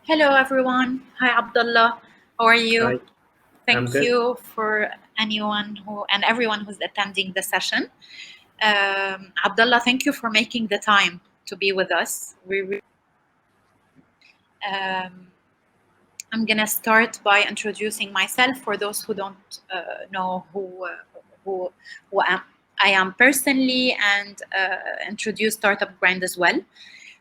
Hello, everyone. Hi, Abdullah. How are you? Hi, I'm Thank good. you for anyone who and everyone who's attending the session. Abdullah, thank you for making the time to be with us. Um, I'm gonna start by introducing myself for those who don't know who who I am personally, and introduce Startup Grind as well.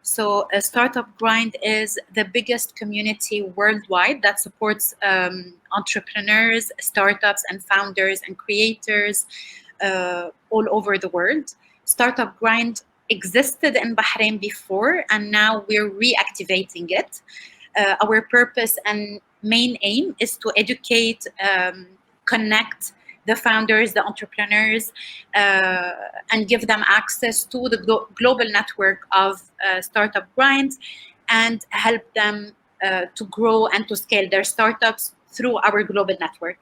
So, Startup Grind is the biggest community worldwide that supports entrepreneurs, startups, and founders and creators all over the world. Startup Grind existed in Bahrain before, and now we're reactivating it. Our purpose and main aim is to educate, connect the founders, the entrepreneurs, and give them access to the global network of Startup Grind and help them to grow and to scale their startups through our global network.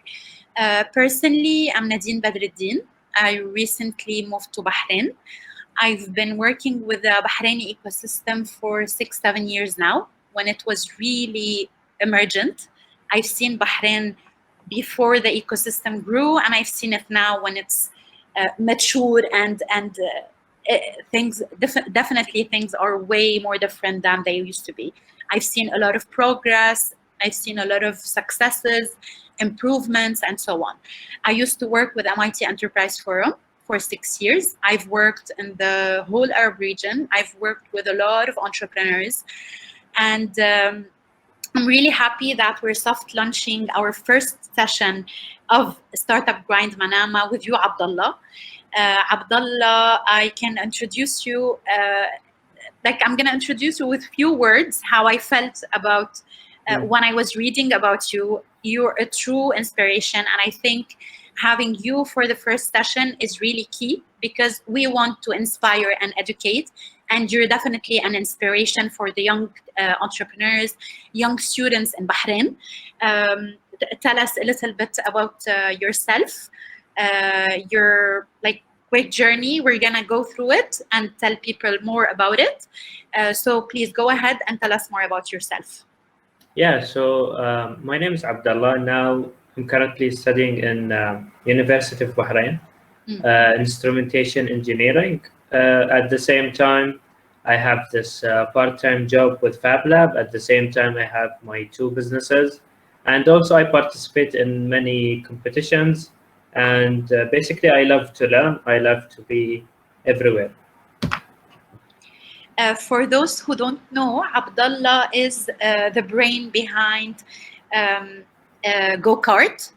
Personally, I'm Nadine Badreddine. I recently moved to Bahrain. I've been working with the Bahraini ecosystem for 6, 7 years now, when it was really emergent. I've seen Bahrain before the ecosystem grew, and I've seen it now when it's mature and definitely things are way more different than they used to be. I've seen a lot of progress. I've seen a lot of successes, improvements, and so on. I used to work with MIT Enterprise Forum for 6 years. I've worked in the whole Arab region. I've worked with a lot of entrepreneurs, and I'm really happy that we're soft launching our first session of Startup Grind Manama with you, Abdullah. Abdullah, I can introduce you, I'm going to introduce you with few words how I felt about Mm. when I was reading about you. You're a true inspiration, and I think having you for the first session is really key because we want to inspire and educate, and you're definitely an inspiration for the young entrepreneurs, young students in Bahrain. Tell us a little bit about yourself, your quick journey. We're gonna go through it and tell people more about it. So please go ahead and tell us more about yourself. Yeah, so my name is Abdullah. Now I'm currently studying in University of Bahrain, Mm. instrumentation engineering. At the same time, I have this part-time job with Fab Lab. At the same time, I have my two businesses, and also I participate in many competitions. And basically, I love to learn. I love to be everywhere. For those who don't know, Abdullah is the brain behind Go-Kart.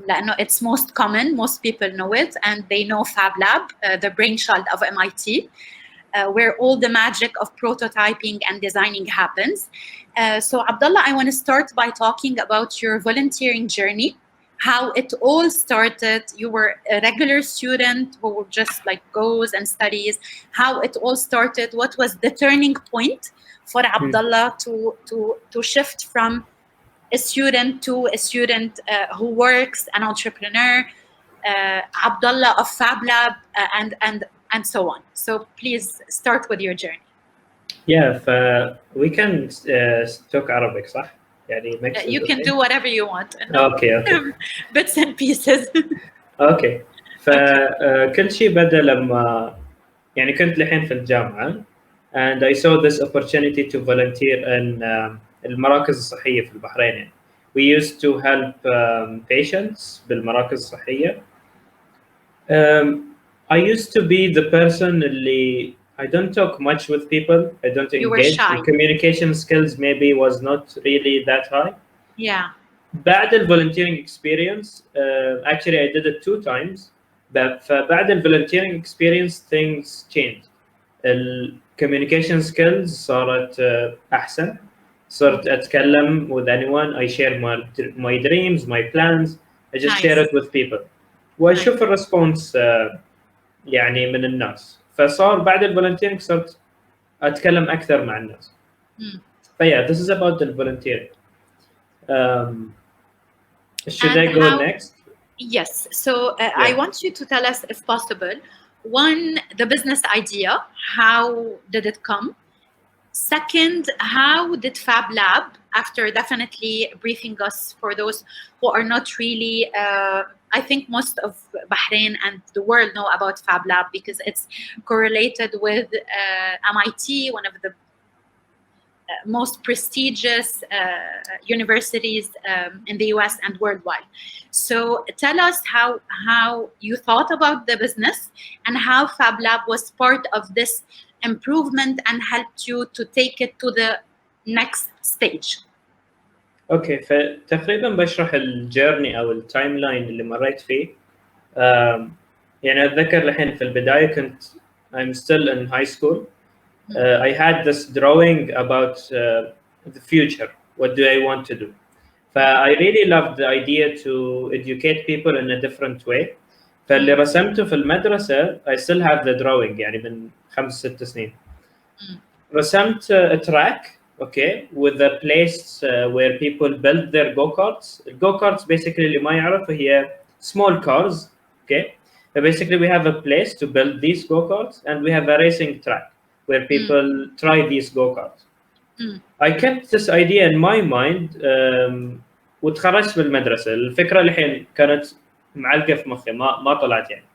لأنه it's most common, most people know it, and they know Fab Lab, the brainchild of MIT, where all the magic of prototyping and designing happens. So, Abdullah, I want to start by talking about your volunteering journey, how it all started. You were a regular student who just goes and studies. How it all started. What was the turning point for Mm. Abdullah to shift from a student to a student who works, an entrepreneur, Abdullah of Fab Lab, and so on. So please start with your journey. Yeah, we can talk Arabic صح؟ يعني mix is You can okay. do whatever you want. No اوكي. bits and pieces. اوكي. Okay. فكل شيء بدا لما يعني كنت لحين في الجامعة and I saw this opportunity to volunteer in المراكز الصحية في البحرين يعني. We used to help patients بالمراكز الصحية. I used to be the person اللي I don't talk much with people. I don't You were engage. shy. The communication skills maybe was not really that high. Yeah. بعد volunteering experience, actually I did it 2 times. فبعد volunteering experience things changed. Communication skills صارت أحسن. صرت أتكلم with anyone. I share my dreams, my plans. I just share Nice. it with people. Nice. وأشوف الريسبونس يعني من الناس. فصار بعد volunteering صرت أتكلم أكثر مع الناس. Mm. فيا this is about the volunteering. Should And I go how? next? Yes. So I Yeah. want you to tell us, if possible, one, the business idea. How did it come? Second, how did Fab Lab, after definitely briefing us for those who are not really, I think most of Bahrain and the world know about Fab Lab because it's correlated with MIT, one of the most prestigious universities in the US and worldwide. So tell us how you thought about the business and how Fab Lab was part of this improvement and helped you to take it to the next stage. اوكي، فتقريبا بشرح الجيرني او التايم لاين اللي مريت فيه. يعني اتذكر الحين في البدايه كنت I'm still in high school. I had this drawing about the future. What do I want to do? I really loved the idea to educate people in a different way. فاللي رسمته في المدرسة I still have the drawing يعني من 5-6 سنين. رسمت a track, okay, with a place where people build their go-karts. Go-karts basically اللي ما يعرف هي small cars, okay. So basically we have a place to build these go-karts and we have a racing track where people try these go-karts. I kept this idea in my mind وتخرجت بالمدرسة. الفكرة الحين كانت معلقة في مخي ما طلعت يعني.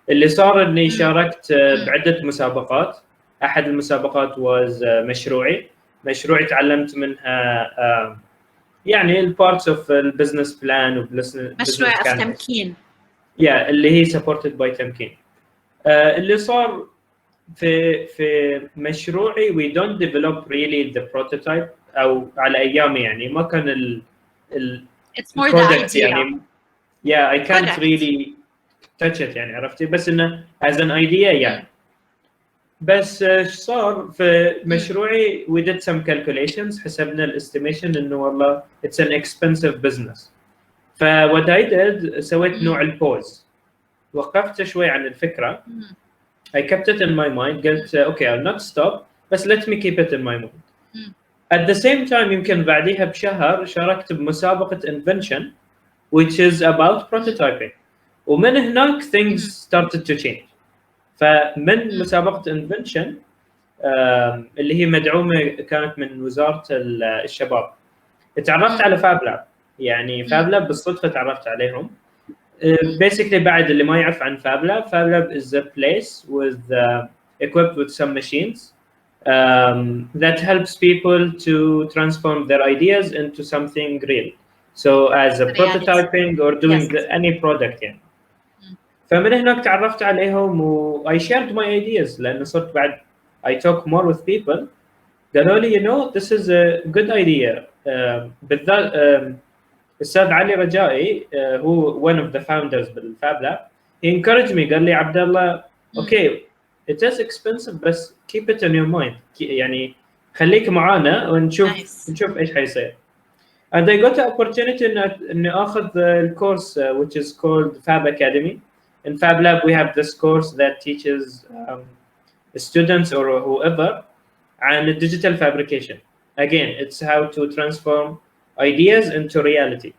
اللي صار اني شاركت بعدة مسابقات. احد المسابقات was مشروعي تعلمت منها يعني البارتس اوف البزنس بلان مشروع التمكين. اللي هي supported by تمكين. اللي صار في مشروعي we don't develop really the prototype او على ايامي يعني ما كان ال it's more the idea يعني I can't really touch it يعني عرفتي بس انه as an idea بس ايش صار في مشروعي we did some calculations حسبنا الاستيميشن انه والله it's an expensive business. what I did سويت نوع البوز وقفت شوي عن الفكرة. I kept it in my mind قلت okay I'll not stop بس let me keep it in my mind. At the same time يمكن بعديها بشهر شاركت بمسابقة invention which is about prototyping ومن هناك things started to change. فمن مسابقة invention اللي هي مدعومة كانت من وزارة الشباب تعرفت على فاب لاب. يعني فاب لاب بالصدفة تعرفت عليهم. basically بعد اللي ما يعرف عن فاب لاب is a place with equipped with some machines that helps people to transform their ideas into something real. So as a prototyping or doing any product يعني. فمن هناك تعرفت عليهم و I shared my ideas لأنه صرت بعد I talk more with people قالوا لي you know this is a good idea. بالذات الأستاذ علي رجائي هو one of the founders بالفاب لاب he encouraged me قال لي عبد الله okay it is expensive بس keep it in your mind يعني خليك معانا ونشوف إيش حيصير. and I got the opportunity إني أخذ الكورس which is called Fab Academy. In Fab Lab we have this course that teaches students or whoever and digital fabrication. Again it's how to transform ideas into reality.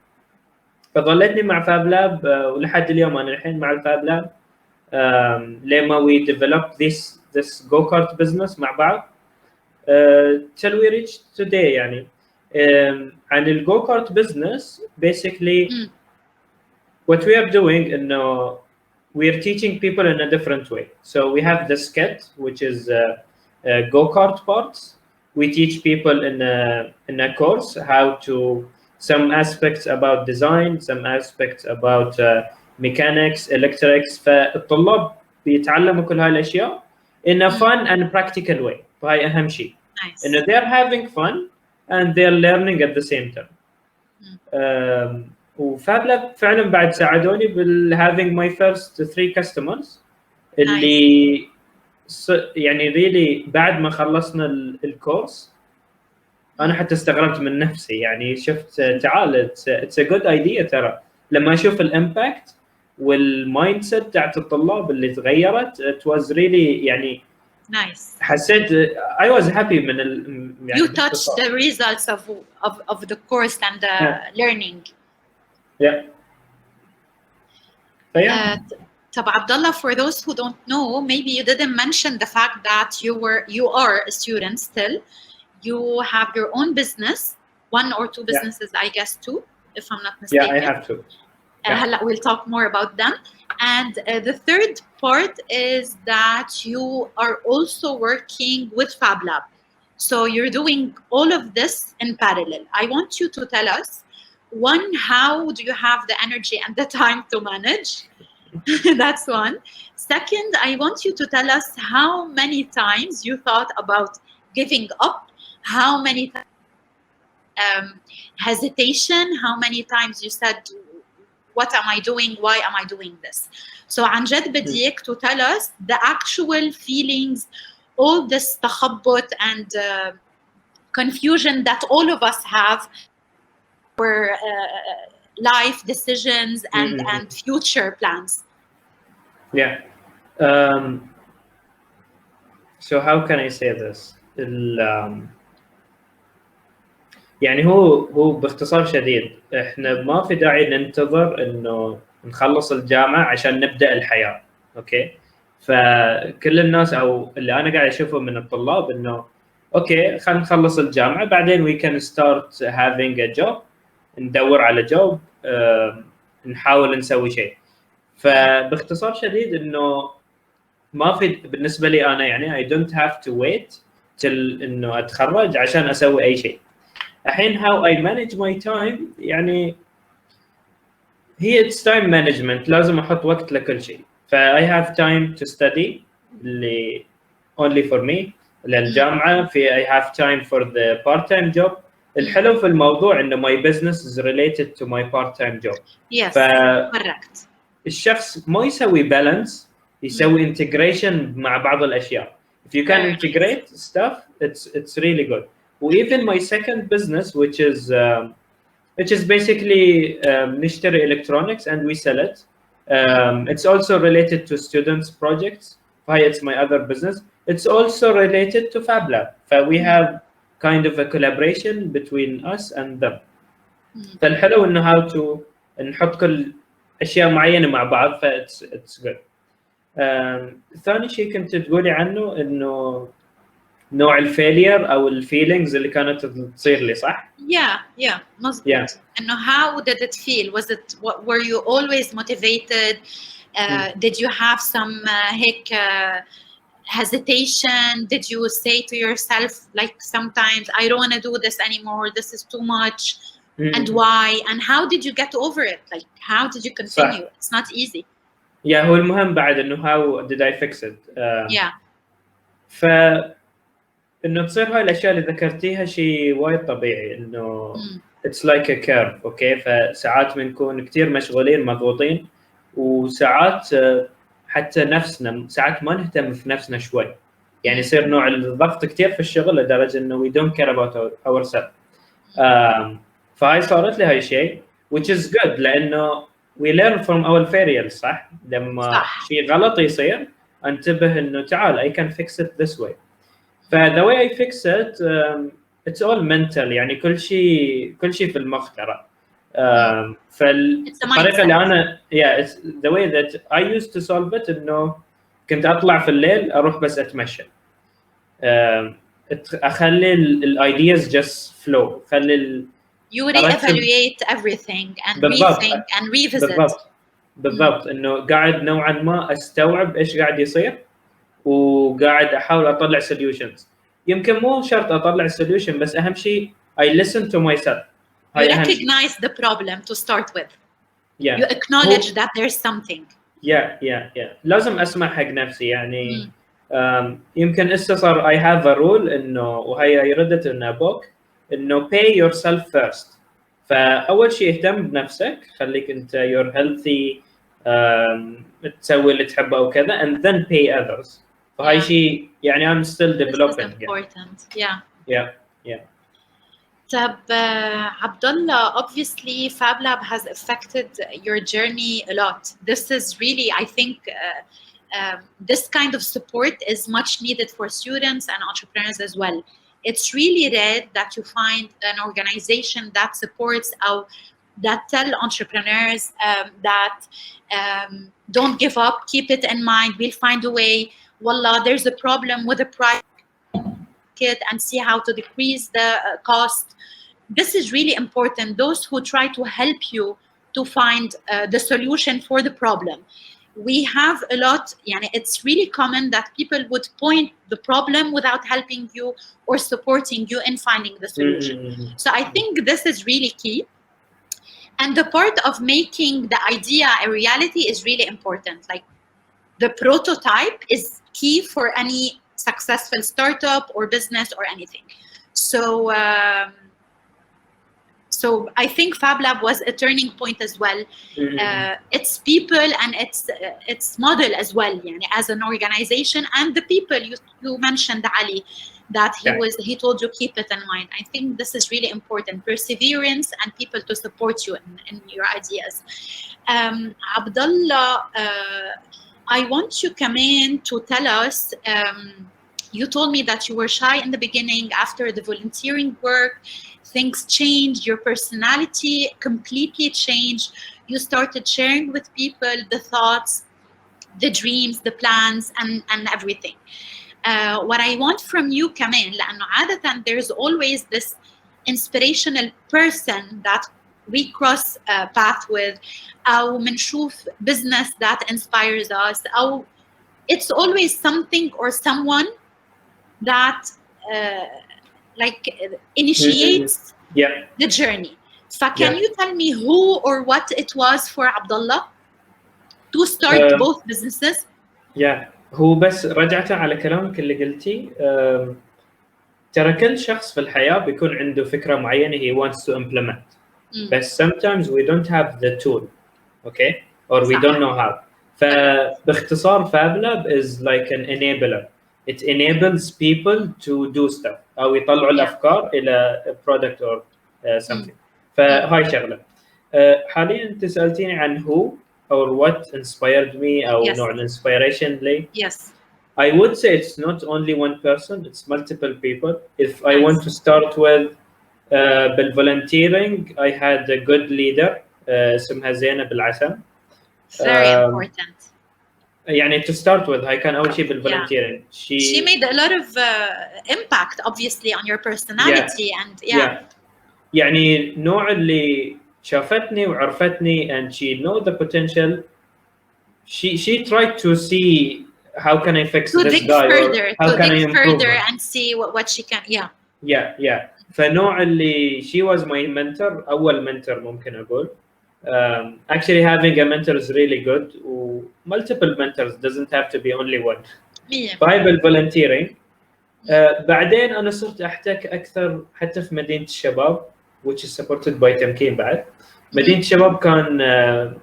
فظلتني مع Fab Lab ولحد اليوم أنا الحين مع الفاب لاب لما we develop this go-kart business مع بعض till we reach today يعني. and the go-kart business basically what we are doing إنه we are teaching people in a different way. So we have the skit, which is go-kart parts. We teach people in a course how to some aspects about design, some aspects about mechanics, electrics. فالطلاب بيتعلموا كل هاي الأشياء in a fun and practical way. فهاي أهم شيء. Nice. إنه they're having fun and they're learning at the same time. وفاب لاب فعلا بعد ساعدوني having my first 3 customers اللي يعني really بعد ما خلصنا الكورس انا حتى استغربت من نفسي يعني شفت تعال it's a good idea ترى لما اشوف الامباكت والمايند سيت تاعت الطلاب اللي تغيرت it was really يعني nice. حسيت I was happy من يعني you touched the results of the course and the learning. طب Abdullah, for those who don't know, maybe you didn't mention the fact that you are a student still. You have your own business, one or two Yeah. businesses, I guess two, if I'm not Yeah, mistaken. I have to. Yeah. هلا we'll talk more about them. And the third part is that you are also working with Fab Lab. So you're doing all of this in parallel. I want you to tell us, one, how do you have the energy and the time to manage? That's one. Second, I want you to tell us how many times you thought about giving up, how many times hesitation, how many times you said, what am I doing? Why am I doing this? So عن جد بديك to tell us the actual feelings, all this تخبط and confusion that all of us have for life decisions and future plans. Yeah. So how can I say this? يعني هو باختصار شديد، احنا ما في داعي ننتظر انه نخلص الجامعه عشان نبدا الحياه. اوكي، فكل الناس او اللي انا قاعد اشوفه من الطلاب انه اوكي خلينا نخلص الجامعه بعدين we can start having a job، ندور على جوب، نحاول نسوي شيء. فباختصار شديد انه ما في بالنسبه لي انا يعني I don't have to wait till انه اتخرج عشان اسوي اي شيء. الحين how I manage my time يعني هي it's time management، لازم احط وقت لكل شيء. ف I have time to study اللي only for me للجامعه، في I have time for the part time job. الحلو في الموضوع انه my business is related to my part time job. Yes, correct. الشخص ما يسوي balance، يسوي integration مع بعض الاشياء. If you can integrate stuff, it's really good. Even my second business, which is basically نشتري electronics and we sell it. It's also related to students' projects. It's my other business. It's also related to Fab Lab. We have kind of a collaboration between us and them. فالحلو إنه how to نحط كل أشياء معينة مع بعض. it's good. ثاني شيء كنت تقولي عنه إنه نوع الفيلير او الفيلينجز اللي كانت تصير لي، صح؟ Yeah مظبوط. انه how did it feel? Was it were you always motivated? Did you have some هيك hesitation? Did you say to yourself like sometimes I don't want to do this anymore, this is too much? And why? And how did you get over it? Like how did you continue? صح. It's not easy. هو المهم بعد انه how did I fix it. ف انه تصير هاي الاشياء اللي ذكرتيها شيء وايد طبيعي، انه it's like a curve. اوكي، فساعات بنكون كثير مشغولين مضغوطين، وساعات حتى نفسنا ساعات ما نهتم في نفسنا شوي، يعني يصير نوع الضغط كثير في الشغل لدرجه انه we don't care about ourselves. فهاي صارت لي هاي الشيء which is good لانه we learn from our failures. صح، لما شيء غلط يصير انتبه انه تعال I can fix it this way. the way I fix it it's all mental، يعني كل شيء في المخ ترى. فالطريقه اللي انا it's the way that I used to solve it انه كنت اطلع في الليل اروح بس اتمشى، اخلي الايدياز just flow، خلي you re-evaluate everything and rethink and revisit. بالضبط انه قاعد نوعا ما استوعب ايش قاعد يصير وقاعد احاول اطلع solutions. يمكن مو شرط اطلع solution، بس اهم شيء I listen to myself. You recognize the problem to start with. You acknowledge that there's something. لازم اسمع حق نفسي يعني. يمكن صار I have a rule انه وهي I read it in a book انه pay yourself first. فاول شيء اهتم بنفسك، خليك انت you're healthy، تسوي اللي تحبه او كذا and then pay others. فهاي شيء يعني I'm still developing. This is important. Yeah. طب Abdullah, obviously Fab Lab has affected your journey a lot. This is really, I think, this kind of support is much needed for students and entrepreneurs as well. It's really rare that you find an organization that supports that tell entrepreneurs that don't give up, keep it in mind, we'll find a way. Wallah, there's a problem with the price and see how to decrease the cost. This is really important. Those who try to help you to find the solution for the problem. We have a lot, it's really common that people would point the problem without helping you or supporting you in finding the solution. So I think this is really key. And the part of making the idea a reality is really important. Like the prototype is key for any successful startup or business or anything. So I think Fab Lab was a turning point as well. It's people and its model as well, as an organization, and the people you mentioned, Ali, that he told you keep it in mind. I think this is really important: perseverance and people to support you in your ideas. Abdullah, I want you come in to tell us. You told me that you were shy in the beginning. After the volunteering work, things changed. Your personality completely changed. You started sharing with people the thoughts, the dreams, the plans, and everything. What I want from you, كمان, لأنه عادة there's always this inspirational person that we cross path with, أو منشوف business that inspires us, أو it's always something or someone that initiates the journey. So can you tell me who or what it was for Abdullah to start both businesses? هو بس رجعت على كلامك اللي قلتي. ترى كل شخص في الحياة بيكون عنده فكرة معينة he wants to implement. But sometimes we don't have the tool, okay? Or we don't know how. فباختصار Fab Lab is like an enabler. It enables people to do stuff أو يطلعوا الأفكار إلى product or something. فهاي شغلة. حاليا أنت سألتيني عن who or what inspired me أو نوع الانسبيريشن لي. Yes. I would say it's not only one person, it's multiple people. If I want to start with بالvolunteering, I had a good leader اسمها زينب العسام. Very important. يعني to start with, هاي كان أول شيء بالvolunteering. She made a lot of impact, obviously, on your personality and يعني نوع اللي شافتني وعرفتني and she know the potential. She tried to see how can I fix this guy further, or how can I improve further and see what she can. فنوع اللي she was my mentor, أول mentor ممكن أقول. Actually having a mentor is really good. Multiple mentors doesn't have to be only one. فهاي بالvolunteering. بعدين أنا صرت أحتك أكثر حتى في مدينة الشباب which is supported by تمكين بعد. مدينة الشباب كان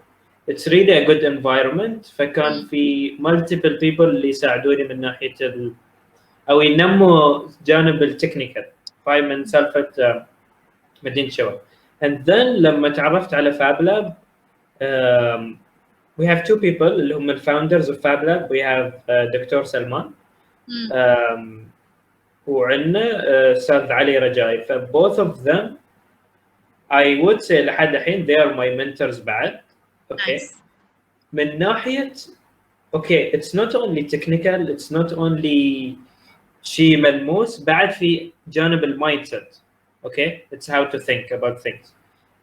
it's really a good environment. فكان في multiple people اللي يساعدوني من ناحية أو ينموا جانب التكنيكال. فهاي من سالفة مدينة الشباب. And then لما تعرفت على Fab Lab, we have two people اللي هم الfounders of Fab Lab. We have دكتور سلمان وعندنا أستاذ علي رجائي. ف both of them I would say لحد الحين they are my mentors بعد. Okay. Nice. من ناحية okay, it's not only technical, it's not only شيء ملموس, بعد في جانب المايند سيت. Okay, it's how to think about things.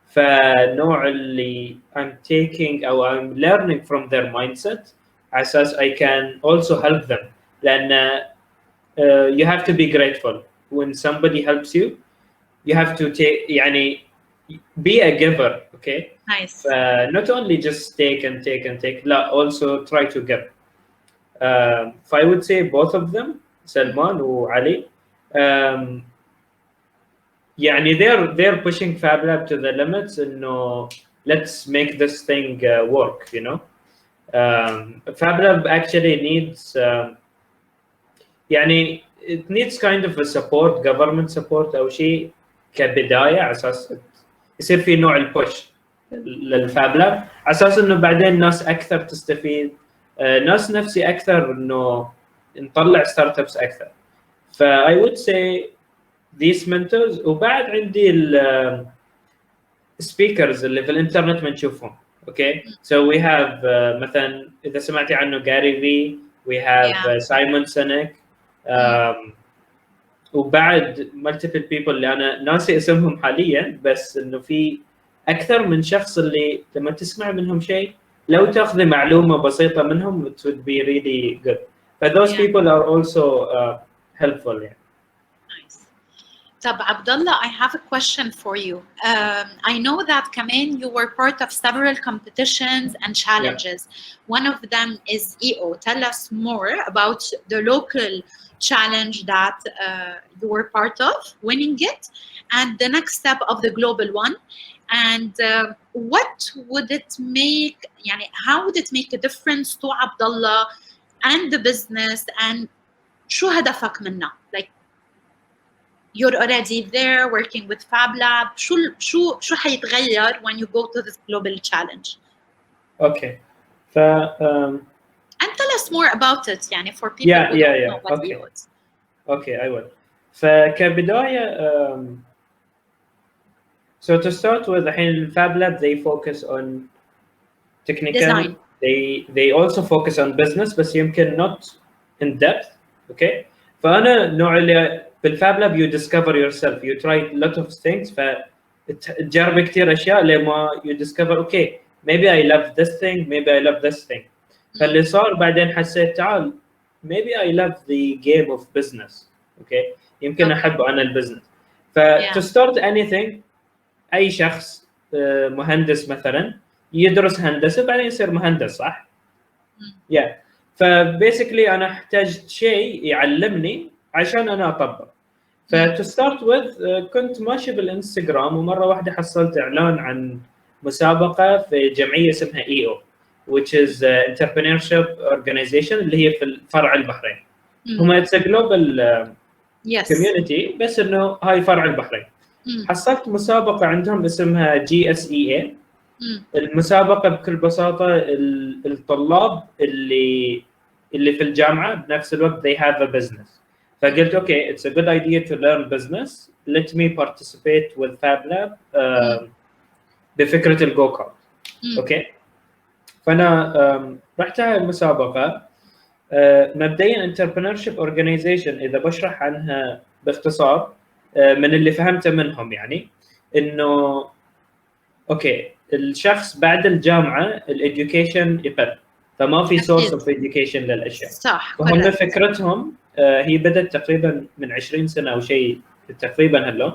فنوع اللي I'm taking أو I'm learning from their mindset أساس I can also help them. لأن you have to be grateful when somebody helps you. You have to take يعني be a giver. Okay. Nice. Not only just take and take and take. لا, also try to give. I would say both of them, Salman وعلي. يعني they're pushing Fab Lab to the limits. إنه let's make this thing work. You know, Fab Lab actually needs يعني it needs kind of a support, government support أو شيء كبداية على أساس يصير في نوع البوش للفاب لاب على اساس انه بعدين ناس اكثر تستفيد, ناس نفسي اكثر انه نطلع ستارت ابس اكثر. I would say these mentors. وبعد عندي سبيكرز اللي في الانترنت بنشوفهم. اوكي سو وي هاف مثلا اذا سمعتي عنه جاري في، وي هاف سايمون سينك، وبعد مالتيبل بيبل اللي انا ناسي اسمهم حاليا، بس انه في اكثر من شخص اللي لما تسمع منهم شيء لو تاخذي معلومه بسيطه منهم it would be really good. But those people are also helpful. Yeah. Nice. طب Abdullah, I have a question for you. I know that كمان you were part of several competitions and challenges. One of them is EO. Tell us more about the local challenge that you were part of, winning it, and the next step of the global one. And what would it make, يعني how would it make a difference to Abdullah and the business, and شو هدفك منها? Like, you're already there working with Fab Lab. شو حيتغير when you go to this global challenge? Okay. And tell us more about it, يعني for people who don't know what EO is. Okay, I will. فكبداية so to start with الحين Fab Lab they focus on technical design. They also focus on business بس يمكن not in depth. Okay. فأنا نوع اللي بالفاب لاب you discover yourself, you try a lot of things, فتجرب كثير أشياء لما you discover okay maybe I love this thing, maybe I love this thing. فاللي صار بعدين حسيت تعال maybe I love the game of business. Okay. يمكن أحب أنا البزنس. to start anything أي شخص مهندس مثلا يدرس هندسة بعدين يصير مهندس صح؟ فبيسكلي أنا احتاجت شيء يعلمني عشان أنا أطبق. to start with كنت ماشي بالإنستغرام ومرة واحدة حصلت إعلان عن مسابقة في جمعية اسمها EO which is entrepreneurship organization اللي هي في الفرع البحرين. هم it's a global community بس إنه هاي فرع البحرين. حصلت مسابقة عندهم اسمها GSEA. المسابقة بكل بساطة الطلاب اللي في الجامعة بنفس الوقت they have a business. فقلت okay it's a good idea to learn business, let me participate with Fab Lab بفكرة الجو كارت. اوكي فأنا رحت على المسابقة. مبدئيا entrepreneurship organization إذا بشرح عنها باختصار من اللي فهمته منهم يعني إنه اوكي الشخص بعد الجامعه الاديوكيشن يقل فما في سورس اوف اديوكيشن للاشياء صح. فهم فكرتهم هي بدات تقريبا من 20 سنه او شيء تقريبا هاللون.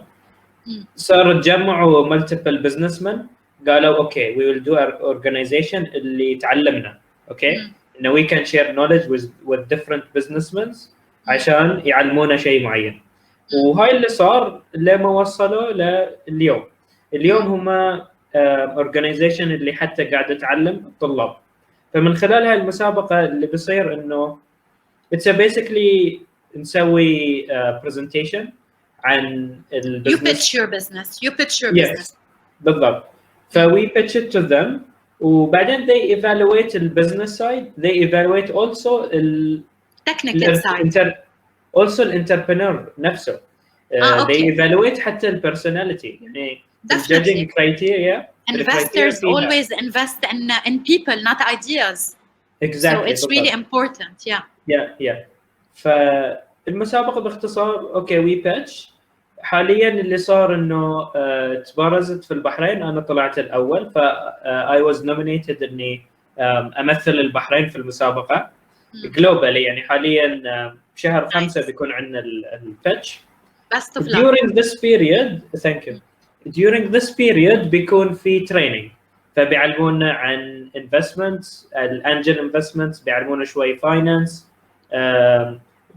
صاروا تجمعوا مالتيبل بزنسمان قالوا اوكي وي ويل دو اورجانيزيشن اللي تعلمنا اوكي انه وي كان شير نوليدج with different businessmen عشان يعلمونا شيء معين. وهاي اللي صار لما وصلوا لليوم. اليوم هم organization اللي حتى قاعد تعلم الطلاب. فمن خلال هاي المسابقة اللي بيصير إنه it's basically نسوي presentation عن البزنس. You pitch your business. بالضبط. we pitch it to them وبعدين they evaluate البزنس side, they evaluate also technical side. also الانتربرنور نفسه. they evaluate حتى البرسوناليتي يعني judging criteria. Investors always invest in people, not ideas. Exactly. So it's really important. Yeah. فالمسابقة باختصار اوكي we pitch. حاليا اللي صار انه تبارزت في البحرين انا طلعت الاول ف I was nominated اني امثل البحرين في المسابقة globally يعني حاليا بشهر 5 بيكون عندنا البيتش. Best of luck. During this period, thank you. During this period بيكون في training فبيعلمونا عن investments, الانجل investments, بيعلمونا شوي finance.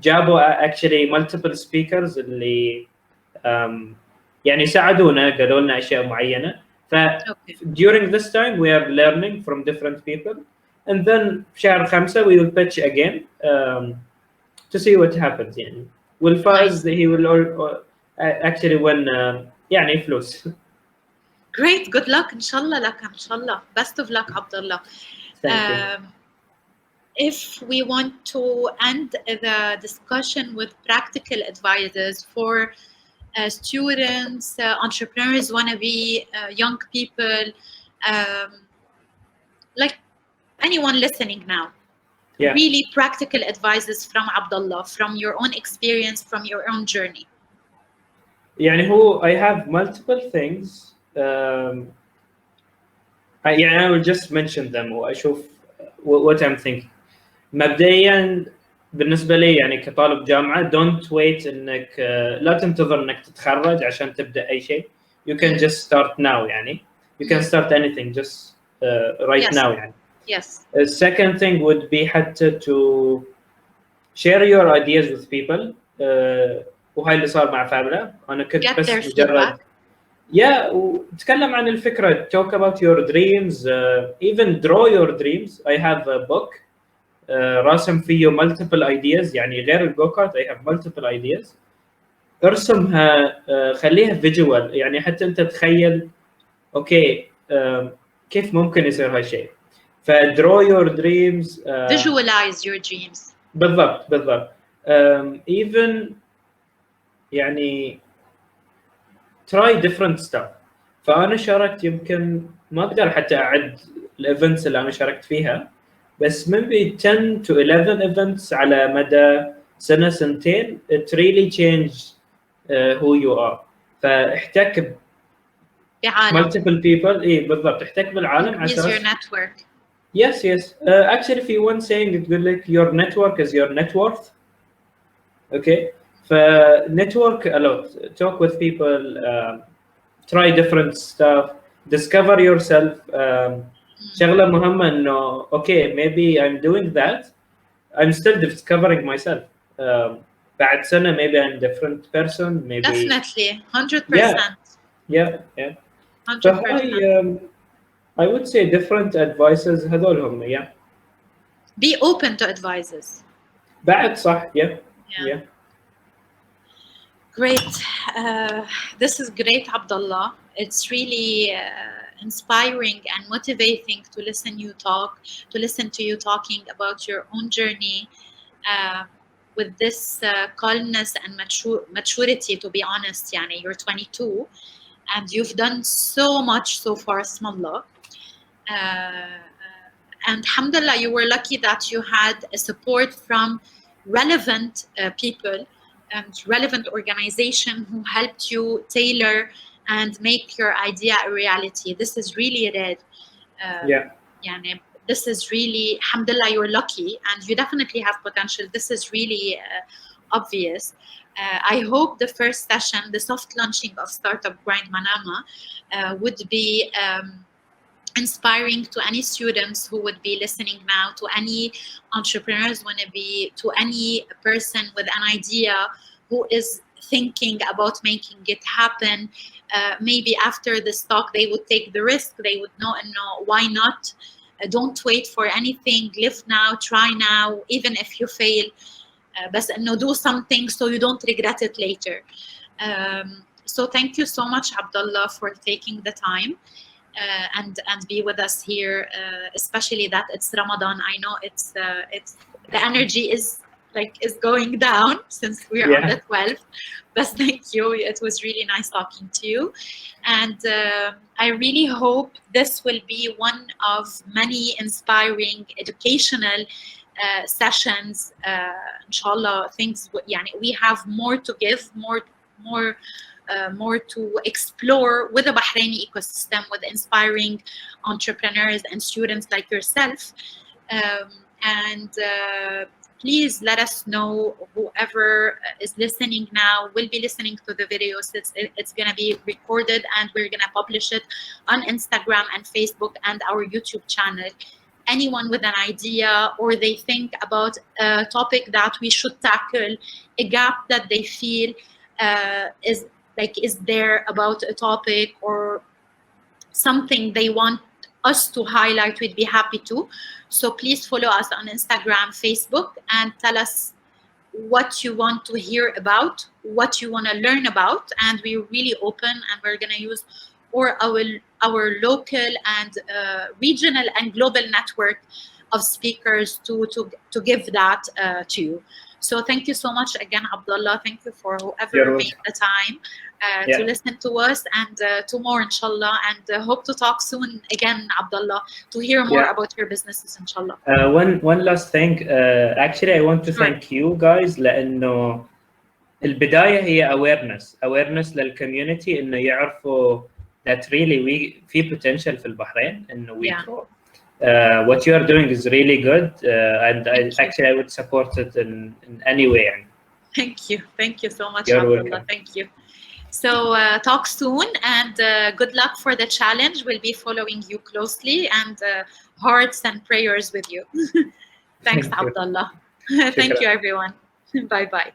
جابوا actually multiple speakers اللي يعني ساعدونا قالوا لنا اشياء معينه. ف during this time we are learning from different people and then في شهر 5 we will pitch again to see what happens يعني. والفائز he will actually win يعني فلوس. Great, good luck إن شاء الله لك إن شاء الله. Best of luck Abdullah. Thank you. If we want to end the discussion with practical advices for students, entrepreneurs, wannabe young people, um, like anyone listening now. Yeah. Really practical advices from Abdullah, from your own experience, from your own journey. يعني هو I have multiple things. يعني I will just mention them وأشوف what I'm thinking. مبدئيا بالنسبة لي يعني كطالب جامعة don't wait إنك لا تنتظر إنك تتخرج عشان تبدأ أي شيء. You can just start now يعني. You can start anything just right Yes. now يعني. Yes. The second thing would be حتى to share your ideas with people. وهاي اللي صار مع فابلا. أنا كنت Get their بس مجرد feedback. وتكلم عن الفكرة talk about your dreams even draw your dreams. I have a book راسم فيه multiple ideas يعني غير الجو كارت I have multiple ideas ارسمها خليها visual يعني حتى انت تخيل اوكي كيف ممكن يصير هالشيء ف draw your dreams Visualize your dreams. بالضبط even يعني try different stuff. فانا شاركت يمكن ما اقدر حتى اعد الايفنتس اللي انا شاركت فيها بس maybe 10 to 11 events على مدى سنه سنتين it really changed who you are. فاحتك بعالم. multiple people اي بالضبط احتك بالعالم على Increase your اساس network. yes actually في one saying تقول لك your network is your net worth. okay ف network a lot talk with people try different stuff discover yourself شغله مهمه انه okay maybe I'm doing that I'm still discovering myself بعد سنه maybe I'm different person maybe Definitely. 100%. yeah 100%. فهاي I would say different advices هذول هم yeah Be open to advices. بعد صح yeah Great. This is great, Abdullah. It's really inspiring and motivating to listen to you talking about your own journey with this calmness and maturity. To be honest, yani, you're 22 and you've done so much so far. Smallah. And alhamdulillah, you were lucky that you had a support from relevant people and relevant organization who helped you tailor and make your idea a reality. This is really rare. يعني, this is really, alhamdulillah, you're lucky and you definitely have potential. This is really obvious. I hope the first session, the soft launching of Startup Grind Manama, would be inspiring to any students who would be listening now, to any entrepreneurs wannabe, to any person with an idea who is thinking about making it happen. Maybe after this talk, they would take the risk. They would know why not. Don't wait for anything. Live now, try now, even if you fail. But do something so you don't regret it later. So thank you so much, Abdullah, for taking the time. And be with us here, especially that it's Ramadan. I know it's the energy is going down since we are on the 12th. But thank you. It was really nice talking to you, and I really hope this will be one of many inspiring educational sessions. Inshallah, things. We have more to give, more to explore with the Bahraini ecosystem, with inspiring entrepreneurs and students like yourself. And please let us know, whoever is listening now will be listening to the videos. It's going to be recorded and we're going to publish it on Instagram and Facebook and our YouTube channel. Anyone with an idea, or they think about a topic that we should tackle, a gap that they feel is there about a topic or something they want us to highlight, we'd be happy to. So please follow us on Instagram, Facebook, and tell us what you want to hear about, what you want to learn about, and we're really open, and we're going to use our local and regional and global network of speakers to give that to you. So thank you so much again, Abdullah. Thank you for whoever You're made welcome. the time to listen to us, and to more, inshallah. And hope to talk soon again, Abdullah, to hear more Yeah. about your businesses, inshallah. one last thing. Actually, I want to Sure. thank you guys لأنه البداية هي awareness للكوميونتي إنه يعرفوا that really we في potential في البحرين إنه we Yeah. grow. What you are doing is really good, and Thank you. actually I would support it in any way. يعني. Thank you so much, You're Abdullah. welcome. Thank you. So talk soon, and good luck for the challenge. We'll be following you closely, and hearts and prayers with you. Thanks, Thank you. Abdullah. Thank شكرا. you, everyone. Bye bye.